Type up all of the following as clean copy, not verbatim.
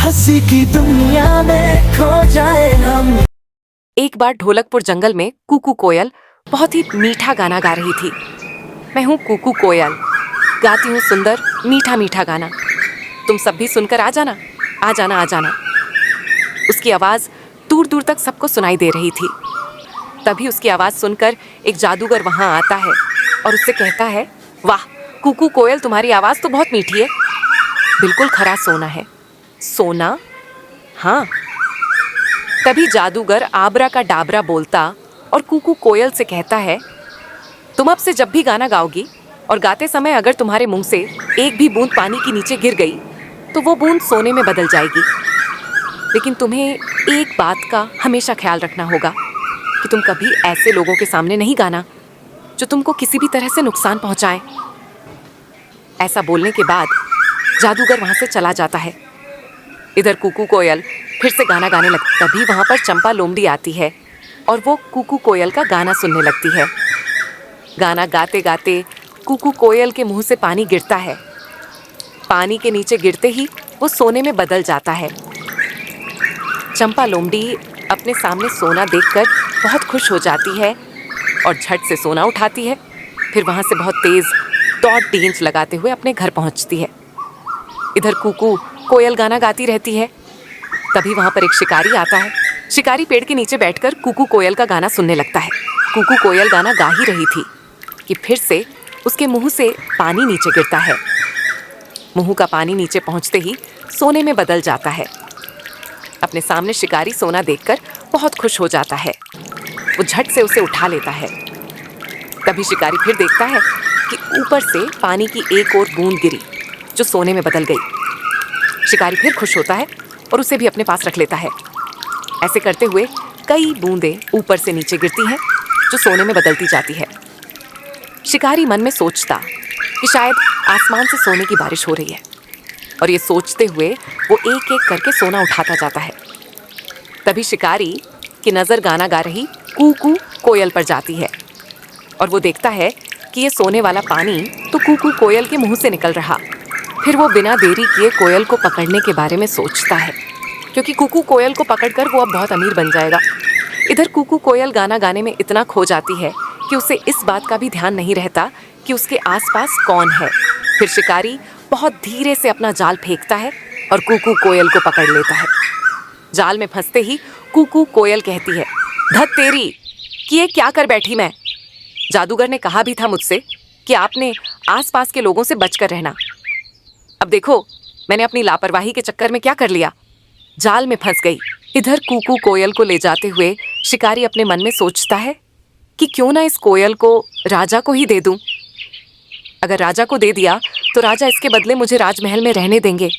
हंसी की दुनिया में खो जाए हम। एक बार ढोलकपुर जंगल में कुकू कोयल बहुत ही मीठा गाना गा रही थी। मैं हूँ कुकू कोयल, गाती हूँ सुंदर मीठा मीठा गाना। तुम सब भी सुनकर आ जाना, आ जाना, आ जाना। उसकी आवाज़ दूर दूर तक सबको सुनाई दे रही थी। तभी उसकी आवाज़ सुनकर एक जादूगर वहाँ आता है और उससे कहता है, वाह कुकू कोयल, तुम्हारी आवाज़ तो बहुत मीठी है, बिल्कुल खरा सोना है। सोना? हाँ। तभी जादूगर आबरा का डाबरा बोलता और कुकू कोयल से कहता है, तुम अब से जब भी गाना गाओगी और गाते समय अगर तुम्हारे मुंह से एक भी बूंद पानी के नीचे गिर गई तो वो बूंद सोने में बदल जाएगी। लेकिन तुम्हें एक बात का हमेशा ख्याल रखना होगा कि तुम कभी ऐसे लोगों के सामने नहीं गाना जो तुमको किसी भी तरह से नुकसान पहुंचाए। ऐसा बोलने के बाद जादूगर वहां से चला जाता है। इधर कुकू कोयल फिर से गाना गाने लगती। तभी वहां पर चंपा लोमड़ी आती है और वो कुकू कोयल का गाना सुनने लगती है। गाना गाते गाते कुकू कोयल के मुंह से पानी गिरता है। पानी के नीचे गिरते ही वो सोने में बदल जाता है। चंपा लोमड़ी अपने सामने सोना देखकर बहुत खुश हो जाती है और झट से सोना उठाती है। फिर वहां से बहुत तेज दौड़ डींच लगाते हुए अपने घर पहुंचती है। इधर कुकू कोयल गाना गाती रहती है। तभी वहां पर एक शिकारी आता है। शिकारी पेड़ के नीचे बैठकर कुकू कोयल का गाना सुनने लगता है। कुकू कोयल गाना गा ही रही थी कि फिर से उसके मुंह से पानी नीचे गिरता है। मुंह का पानी नीचे पहुंचते ही सोने में बदल जाता है। अपने सामने शिकारी सोना देखकर बहुत खुश हो जाता है। वो झट से उसे उठा लेता है। तभी शिकारी फिर देखता है कि ऊपर से पानी की एक और बूंद गिरी जो सोने में बदल गई। शिकारी फिर खुश होता है और उसे भी अपने पास रख लेता है। ऐसे करते हुए कई बूंदें ऊपर से नीचे गिरती हैं जो सोने में बदलती जाती है। शिकारी मन में सोचता कि शायद आसमान से सोने की बारिश हो रही है, और ये सोचते हुए वो एक एक करके सोना उठाता जाता है। तभी शिकारी की नज़र गाना गा रही कुकू कोयल पर जाती है और वो देखता है कि ये सोने वाला पानी तो कुकू कोयल के मुंह से निकल रहा। फिर वो बिना देरी किए कोयल को पकड़ने के बारे में सोचता है, क्योंकि कुकू कोयल को पकड़कर वो अब बहुत अमीर बन जाएगा। इधर कुकू कोयल गाना गाने में इतना खो जाती है कि उसे इस बात का भी ध्यान नहीं रहता कि उसके आसपास कौन है। फिर शिकारी बहुत धीरे से अपना जाल फेंकता है और कुकू कोयल को पकड़ लेता है। जाल में फंसते ही कुकू कोयल कहती है, धत तेरी कि ये क्या कर बैठी मैं। जादूगर ने कहा भी था मुझसे कि आपने आसपास के लोगों से बचकर रहना। अब देखो मैंने अपनी लापरवाही के चक्कर में क्या कर लिया, जाल में फंस गई। इधर कुकू कोयल को ले जाते हुए शिकारी अपने मन में सोचता है कि क्यों ना इस कोयल को राजा को ही दे दूं। अगर राजा को दे दिया तो राजा इसके बदले मुझे राजमहल में रहने देंगे।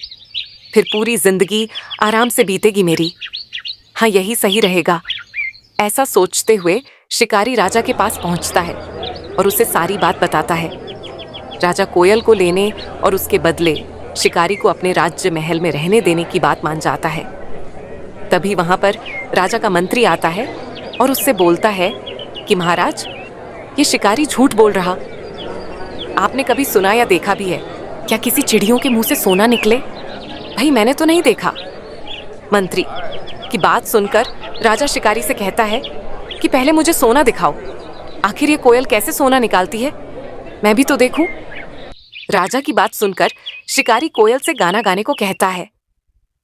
फिर पूरी जिंदगी आराम से बीतेगी मेरी। हाँ, यही सही रहेगा। ऐसा सोचते हुए शिकारी राजा के पास पहुंचता है और उसे सारी बात बताता है। राजा कोयल को लेने और उसके बदले शिकारी को अपने राज्य महल में रहने देने की बात मान जाता है। तभी वहां पर राजा का मंत्री आता है और उससे बोलता है कि महाराज, ये शिकारी झूठ बोल रहा। आपने कभी सुना या देखा भी है क्या किसी चिड़ियों के मुंह से सोना निकले? भाई मैंने तो नहीं देखा। मंत्री की बात सुनकर राजा शिकारी से कहता है कि पहले मुझे सोना दिखाओ, आखिर ये कोयल कैसे सोना निकालती है, मैं भी तो देखूं। राजा की बात सुनकर शिकारी कोयल से गाना गाने को कहता है,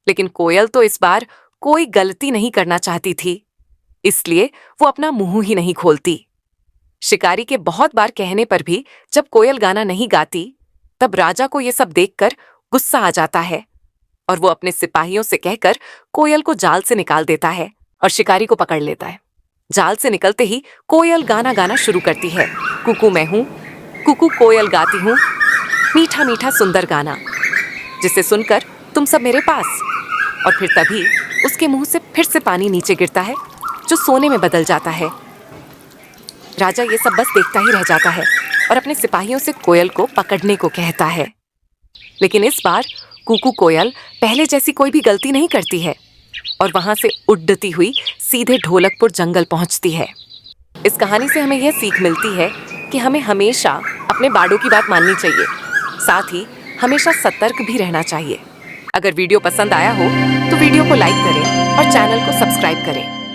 लेकिन कोयल तो इस बार कोई गलती नहीं करना चाहती थी, इसलिए वो अपना मुंह ही नहीं खोलती। शिकारी के बहुत बार कहने पर भी जब कोयल गाना नहीं गाती, तब राजा को ये सब देखकर गुस्सा आ जाता है और वो अपने सिपाहियों से कहकर कोयल को जाल से निकाल देता है और शिकारी को पकड़ लेता है। जाल से निकलते ही कोयल गाना गाना शुरू करती है, कुकू मैं हूँ, कुकू कोयल गाती हूँ मीठा मीठा सुंदर गाना, जिसे सुनकर तुम सब मेरे पास। और फिर तभी उसके मुंह से फिर से पानी नीचे गिरता है जो सोने में बदल जाता है। राजा ये सब बस देखता ही रह जाता है और अपने सिपाहियों से कोयल को पकड़ने को कहता है। लेकिन इस बार कुकू कोयल पहले जैसी कोई भी गलती नहीं करती है और वहां से उड़ती हुई सीधे ढोलकपुर जंगल पहुंचती है। इस कहानी से हमें यह सीख मिलती है कि हमें हमेशा अपने बाड़ों की बात माननी चाहिए, साथ ही हमेशा सतर्क भी रहना चाहिए। अगर वीडियो पसंद आया हो तो वीडियो को लाइक करें और चैनल को सब्सक्राइब करें।